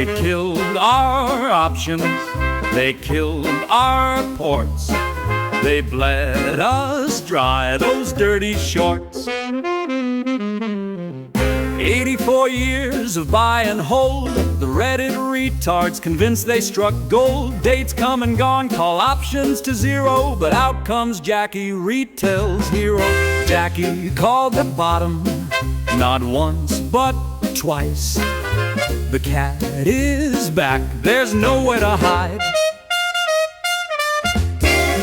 They killed our options, they killed our ports, they bled us dry, those dirty shorts. 84 years of buy and hold, the Reddit retards convinced they struck gold. Dates come and gone, call options to zero, but out comes Jackie, retail's hero. Jackie called the bottom, not once but twice. The cat is back, there's nowhere to hide.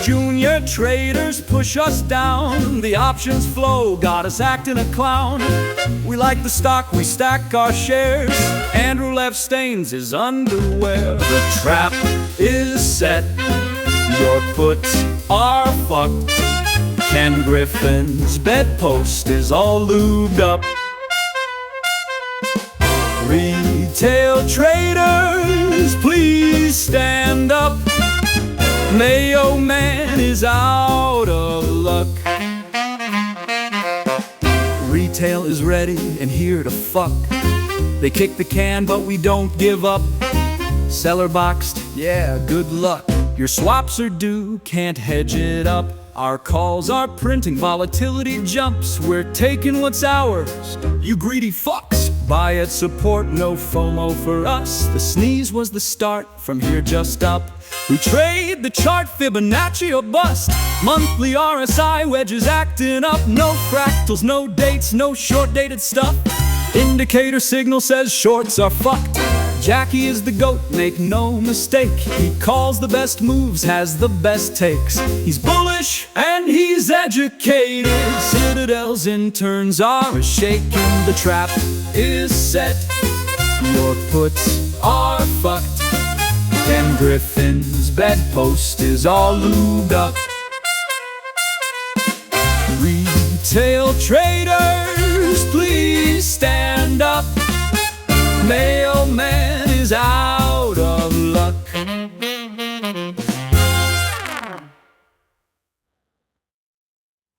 Junior traders push us down, the options flow got us acting a clown. We like the stock, we stack our shares. Andrew left stains his underwear. The trap is set, your puts are fucked. Ken Griffin's bedpost is all lubed up. Retail traders, please stand up. Mayo man is out of luck. Retail is ready and here to fuck. They kick the can but we don't give up. Cellar boxed, yeah, good luck. Your swaps are due, can't hedge it up. Our calls are printing, volatility jumps. We're taking what's ours, you greedy fucks. Buy at support, no FOMO for us. The sneeze was the start, from here just up. We trade the chart, Fibonacci or bust. Monthly RSI wedges acting up. No fractals, no dates, no short-dated stuff. Indicator signal says shorts are fucked. Jackie is the GOAT, make no mistake. He calls the best moves, has the best takes. He's bullish and he's educated. Citadel's interns are shaking. The trap is set, your puts are fucked. Ken Griffin's bedpost is all lubed up. Retail traders, please stand up. Mayo man